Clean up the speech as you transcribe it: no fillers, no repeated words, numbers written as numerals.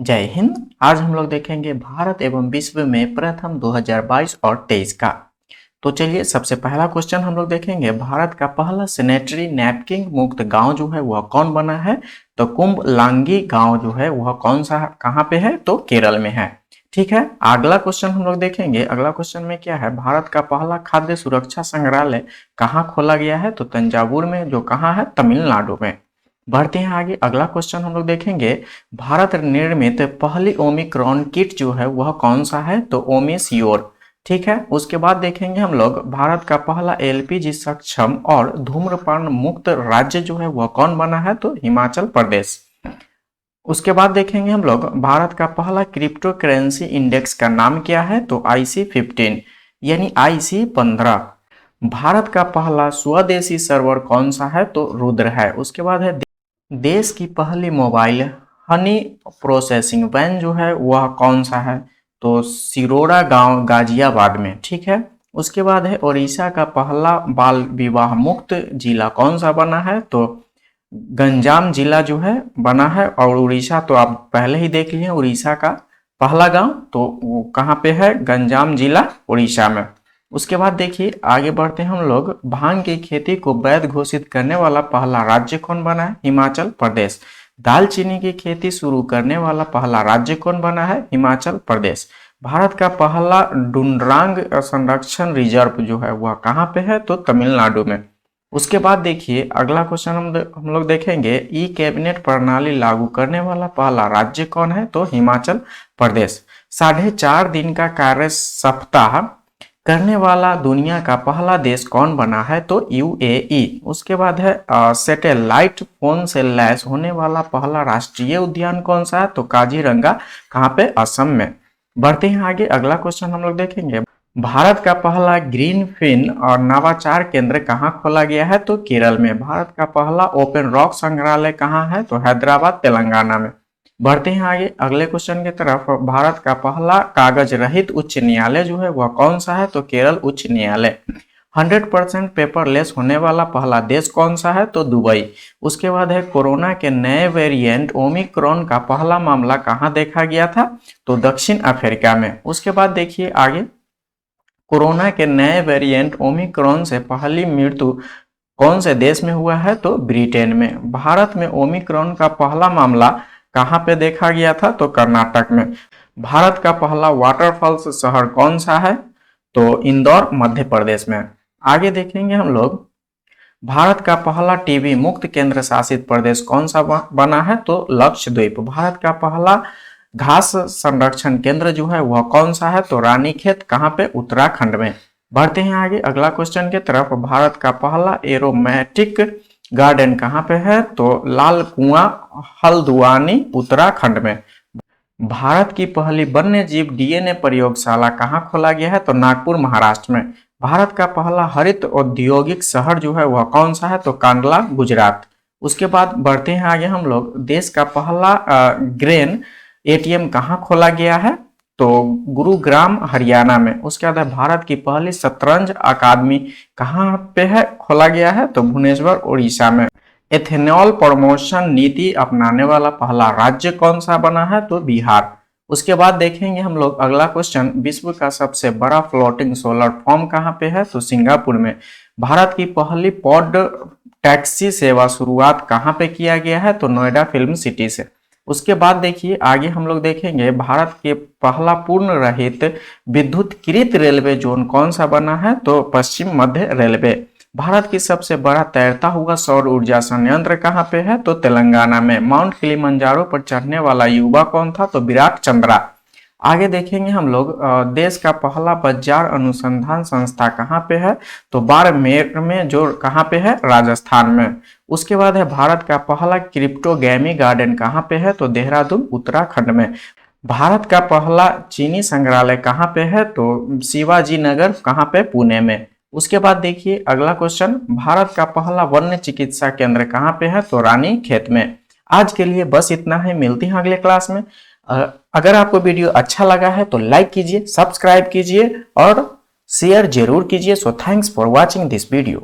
जय हिंद। आज हम लोग देखेंगे भारत एवं विश्व में प्रथम 2022 और 23 का। तो चलिए सबसे पहला क्वेश्चन हम लोग देखेंगे, भारत का पहला सैनिटरी नैपकिन मुक्त गांव जो है वह कौन बना है। तो कुंभलांगी गांव जो है वह कौन सा कहाँ पे है, तो केरल में है। ठीक है, अगला क्वेश्चन हम लोग देखेंगे। अगला क्वेश्चन में क्या है, भारत का पहला खाद्य सुरक्षा संग्रहालय कहाँ खोला गया है। तो तंजावुर में, जो कहाँ है, तमिलनाडु में। बढ़ते हैं आगे, अगला क्वेश्चन हम लोग देखेंगे, भारत निर्मित पहली ओमिक्रॉन किट जो है वह कौन सा है। तो ओमिसियोर। ठीक है, उसके बाद देखेंगे हम लोग, भारत का पहला एलपीजी सक्षम और धूम्रपान मुक्त राज्य जो है वह कौन बना है। तो हिमाचल प्रदेश। उसके बाद देखेंगे हम लोग, भारत का पहला क्रिप्टो करेंसी इंडेक्स का नाम क्या है। तो IC15 यानी IC15। भारत का पहला स्वदेशी सर्वर कौन सा है। तो रुद्र है। उसके बाद है, देश की पहली मोबाइल हनी प्रोसेसिंग वैन जो है वह कौन सा है। तो सिरोड़ा गांव गाजियाबाद में। ठीक है, उसके बाद है, उड़ीसा का पहला बाल विवाह मुक्त जिला कौन सा बना है। तो गंजाम जिला जो है बना है। और उड़ीसा तो आप पहले ही देख लिए, उड़ीसा का पहला गांव तो वो कहाँ पे है, गंजाम जिला उड़ीसा में। उसके बाद देखिए आगे बढ़ते हैं हम लोग, भांग की खेती को वैध घोषित करने वाला पहला राज्य कौन बना है। हिमाचल प्रदेश। दालचीनी की खेती शुरू करने वाला पहला राज्य कौन बना है। हिमाचल प्रदेश। भारत का पहला डुंडरांग संरक्षण रिजर्व जो है वह कहाँ पे है। तो तमिलनाडु में। उसके बाद देखिए अगला क्वेश्चन हम लोग देखेंगे, ई कैबिनेट प्रणाली लागू करने वाला पहला राज्य कौन है। तो हिमाचल प्रदेश। 4.5 दिन का कार्य सप्ताह करने वाला दुनिया का पहला देश कौन बना है। तो UAE। उसके बाद है, सैटेलाइट फोन से लैस होने वाला पहला राष्ट्रीय उद्यान कौन सा है। तो काजीरंगा, कहाँ पे, असम में। बढ़ते हैं आगे, अगला क्वेश्चन हम लोग देखेंगे, भारत का पहला ग्रीन फिन और नवाचार केंद्र कहाँ खोला गया है। तो केरल में। भारत का पहला ओपन रॉक संग्रहालय कहाँ है। तो हैदराबाद, तेलंगाना में। बढ़ते हैं आगे अगले क्वेश्चन की तरफ, भारत का पहला कागज रहित उच्च न्यायालय जो है वह कौन सा है। तो केरल उच्च न्यायालय। 100% पेपरलेस होने वाला पहला देश कौन सा है। तो दुबई। उसके बाद है, कोरोना के नए वेरिएंट ओमिक्रॉन का पहला मामला कहाँ देखा गया था। तो दक्षिण अफ्रीका में। उसके बाद देखिए आगे, कोरोना के नए वेरिएंट ओमिक्रॉन से पहली मृत्यु कौन से देश में हुआ है। तो ब्रिटेन में। भारत में ओमिक्रॉन का पहला मामला कहाँ पे देखा गया था। तो कर्नाटक में। भारत का पहला वाटरफॉल्स शहर कौन सा है। तो इंदौर, मध्य प्रदेश में। आगे देखेंगे हम लोग, भारत का पहला टीबी मुक्त केंद्र शासित प्रदेश कौन सा बना है। तो लक्षद्वीप। भारत का पहला घास संरक्षण केंद्र जो है वह कौन सा है। तो रानीखेत, कहाँ पे, उत्तराखंड में। बढ़ते हैं आगे अगला क्वेश्चन की तरफ, भारत का पहला एरोमेटिक गार्डन कहाँ पे है। तो लाल कुआं, हल्द्वानी, उत्तराखंड में। भारत की पहली वन्य जीव DNA प्रयोगशाला कहाँ खोला गया है। तो नागपुर, महाराष्ट्र में। भारत का पहला हरित औद्योगिक शहर जो है वह कौन सा है। तो कांडला, गुजरात। उसके बाद बढ़ते हैं आगे हम लोग, देश का पहला ग्रेन ATM कहाँ खोला गया है। तो गुरुग्राम, हरियाणा में। उसके बाद भारत की पहली शतरंज अकादमी कहाँ पे है, खोला गया है। तो भुवनेश्वर, उड़ीसा में। एथेनॉल प्रमोशन नीति अपनाने वाला पहला राज्य कौन सा बना है। तो बिहार। उसके बाद देखेंगे हम लोग अगला क्वेश्चन, विश्व का सबसे बड़ा फ्लोटिंग सोलर फॉर्म कहाँ पे है। तो सिंगापुर में। भारत की पहली पॉड टैक्सी सेवा शुरुआत कहाँ पे किया गया है। तो नोएडा फिल्म सिटी से। उसके बाद देखिए आगे हम लोग देखेंगे, भारत के पहला पूर्ण रहित विद्युतीकृत रेलवे जोन कौन सा बना है। तो पश्चिम मध्य रेलवे। भारत की सबसे बड़ा तैरता हुआ सौर ऊर्जा संयंत्र कहाँ पे है। तो तेलंगाना में। माउंट किलिमंजारो पर चढ़ने वाला युवा कौन था। तो विराट चंद्रा। आगे देखेंगे हम लोग, देश का पहला बाजार अनुसंधान संस्था कहाँ पे है। तो बाड़मेर में, जो कहाँ पे है, राजस्थान में। उसके बाद है, भारत का पहला क्रिप्टोगेमी गार्डन कहाँ पे है। तो देहरादून, उत्तराखंड में। भारत का पहला चीनी संग्रहालय कहाँ पे है। तो शिवाजी नगर, कहाँ पे, पुणे में। उसके बाद देखिए अगला क्वेश्चन, भारत का पहला वन्य चिकित्सा केंद्र कहाँ पे है। तो रानीखेत में। आज के लिए बस इतना है, मिलते हैं अगले क्लास में। अगर आपको वीडियो अच्छा लगा है तो लाइक कीजिए, सब्सक्राइब कीजिए और शेयर जरूर कीजिए। So thanks for watching this video.